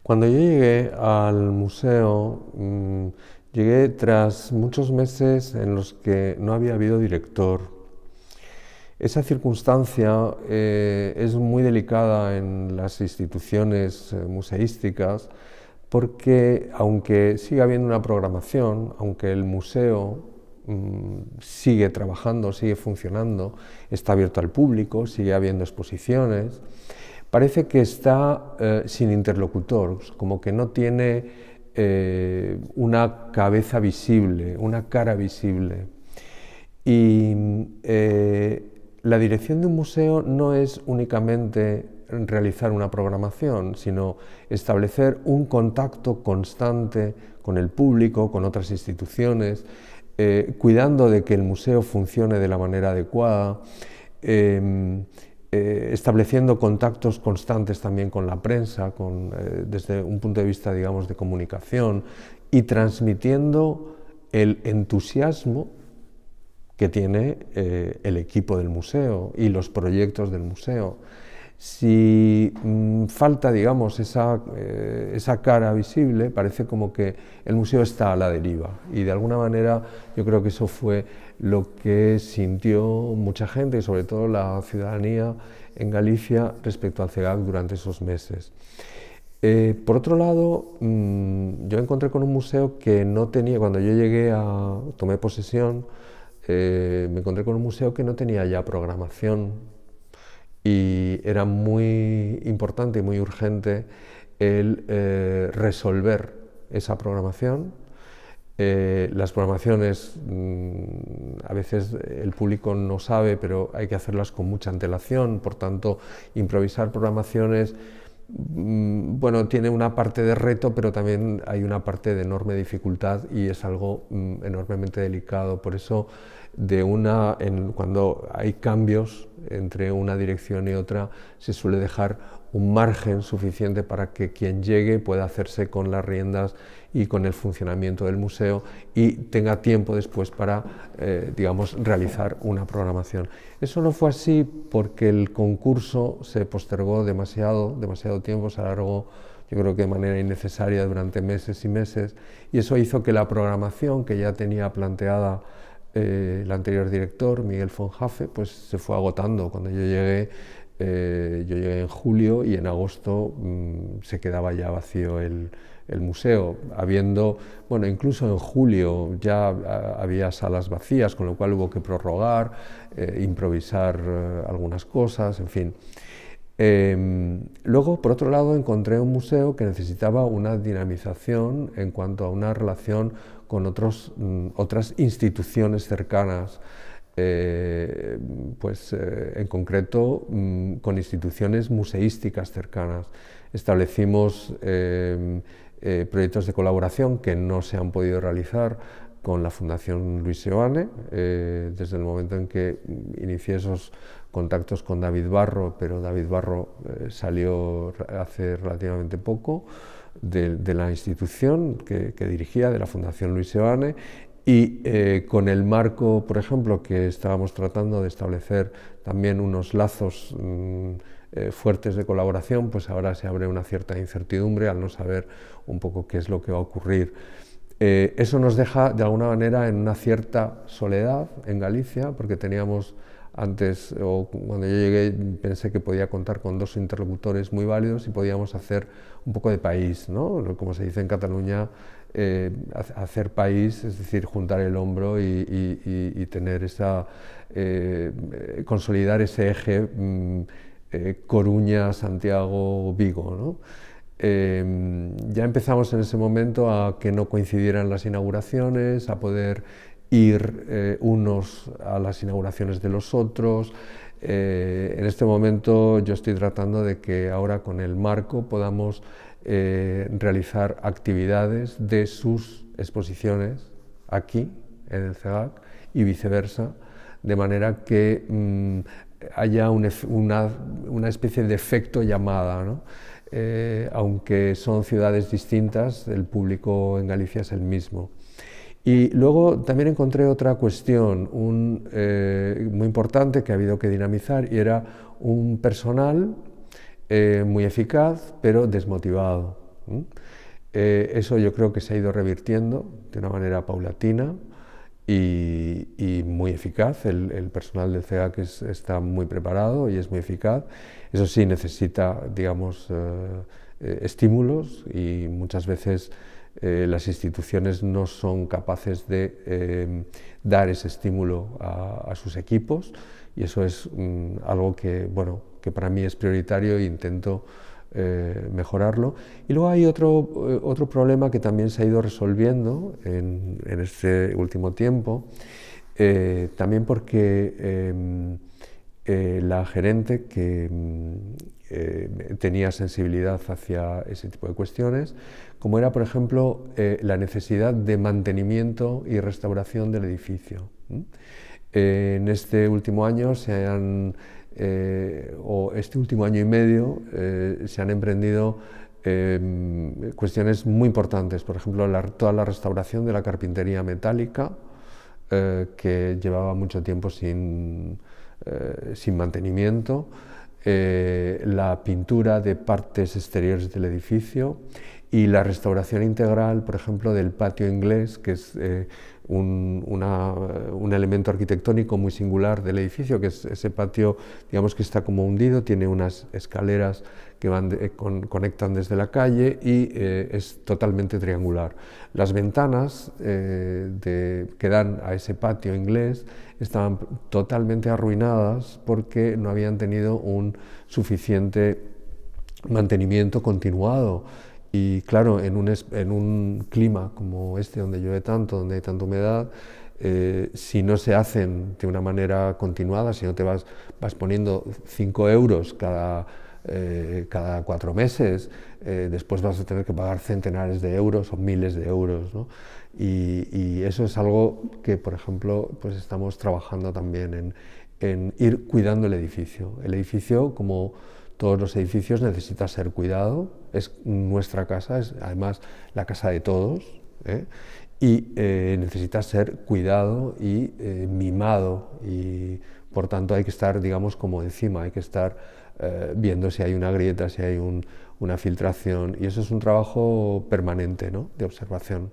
Cuando yo llegué al museo, llegué tras muchos meses en los que no había habido director. Esa circunstancia es muy delicada en las instituciones museísticas porque aunque siga habiendo una programación, aunque el museo sigue trabajando, sigue funcionando, está abierto al público, sigue habiendo exposiciones, parece que está sin interlocutor, como que no tiene una cabeza visible, una cara visible. Y la dirección de un museo no es únicamente realizar una programación, sino establecer un contacto constante con el público, con otras instituciones, cuidando de que el museo funcione de la manera adecuada, estableciendo contactos constantes también con la prensa, desde un punto de vista, digamos, de comunicación, y transmitiendo el entusiasmo que tiene el equipo del museo y los proyectos del museo. Si falta, digamos, esa cara visible, parece como que el museo está a la deriva, y de alguna manera yo creo que eso fue lo que sintió mucha gente y sobre todo la ciudadanía en Galicia respecto al CEGAC durante esos meses. Por otro lado, yo encontré con un museo que no tenía, cuando yo tomé posesión, me encontré con un museo que no tenía ya programación, y era muy importante y muy urgente el resolver esa programación. Las programaciones a veces el público no sabe, pero hay que hacerlas con mucha antelación, por tanto improvisar programaciones bueno, tiene una parte de reto, pero también hay una parte de enorme dificultad y es algo enormemente delicado. Por eso, cuando hay cambios entre una dirección y otra, se suele dejar un margen suficiente para que quien llegue pueda hacerse con las riendas y con el funcionamiento del museo y tenga tiempo después para, digamos, realizar una programación. Eso no fue así porque el concurso se postergó demasiado tiempo, se alargó, yo creo que de manera innecesaria durante meses y meses, y eso hizo que la programación que ya tenía planteada el anterior director, Miguel von Hafe, pues se fue agotando. Cuando yo llegué en julio y en agosto se quedaba ya vacío el museo, bueno, incluso en julio ya había salas vacías, con lo cual hubo que prorrogar, improvisar algunas cosas, en fin. Luego, por otro lado, encontré un museo que necesitaba una dinamización en cuanto a una relación con otras instituciones cercanas, en concreto con instituciones museísticas cercanas. Establecimos proyectos de colaboración que no se han podido realizar con la Fundación Luis Seoane, desde el momento en que inicié esos contactos con David Barro, pero David Barro salió hace relativamente poco de la institución que dirigía, de la Fundación Luis Seoane, y con el marco, por ejemplo, que estábamos tratando de establecer también unos lazos fuertes de colaboración, pues ahora se abre una cierta incertidumbre al no saber un poco qué es lo que va a ocurrir. Eso nos deja de alguna manera en una cierta soledad en Galicia, porque teníamos antes, o cuando yo llegué, pensé que podía contar con dos interlocutores muy válidos y podíamos hacer un poco de país, ¿no? Como se dice en Cataluña, hacer país, es decir, juntar el hombro y tener consolidar ese eje Coruña, Santiago, Vigo, ¿no? Ya empezamos en ese momento a que no coincidieran las inauguraciones, a poder ir unos a las inauguraciones de los otros. En este momento yo estoy tratando de que ahora con el marco podamos realizar actividades de sus exposiciones aquí en el CEGAC y viceversa, de manera que haya una especie de efecto llamada, ¿no? Aunque son ciudades distintas, el público en Galicia es el mismo. Y luego también encontré otra cuestión muy importante que ha habido que dinamizar, y era un personal muy eficaz, pero desmotivado, Eso yo creo que se ha ido revirtiendo de una manera paulatina y muy eficaz. El personal del CEGAC está muy preparado y es muy eficaz. Eso sí, necesita, digamos, estímulos, y muchas veces las instituciones no son capaces de dar ese estímulo a sus equipos, y eso es algo que, bueno, que para mí es prioritario e intento mejorarlo. Y luego hay otro problema que también se ha ido resolviendo en este último tiempo, también porque la gerente, que tenía sensibilidad hacia ese tipo de cuestiones, como era, por ejemplo, la necesidad de mantenimiento y restauración del edificio. En este último año o este último año y medio se han emprendido cuestiones muy importantes. Por ejemplo, toda la restauración de la carpintería metálica, que llevaba mucho tiempo sin mantenimiento, la pintura de partes exteriores del edificio y la restauración integral, por ejemplo, del patio inglés, que es un elemento arquitectónico muy singular del edificio, que es ese patio, digamos, que está como hundido, tiene unas escaleras que conectan desde la calle, y es totalmente triangular. Las ventanas que dan a ese patio inglés estaban totalmente arruinadas porque no habían tenido un suficiente mantenimiento continuado. Y claro, en un clima como este, donde llueve tanto, donde hay tanta humedad, si no se hacen de una manera continuada, si no te vas poniendo 5 euros cada 4 meses, después vas a tener que pagar centenares de euros o miles de euros, ¿no? Y eso es algo que, por ejemplo, pues estamos trabajando también en ir cuidando el edificio. El edificio, como todos los edificios, necesita ser cuidado. Es nuestra casa, es además la casa de todos, y necesita ser cuidado y mimado, y por tanto hay que estar, digamos, como encima, hay que estar viendo si hay una grieta, si hay una filtración, y eso es un trabajo permanente, ¿no?, de observación.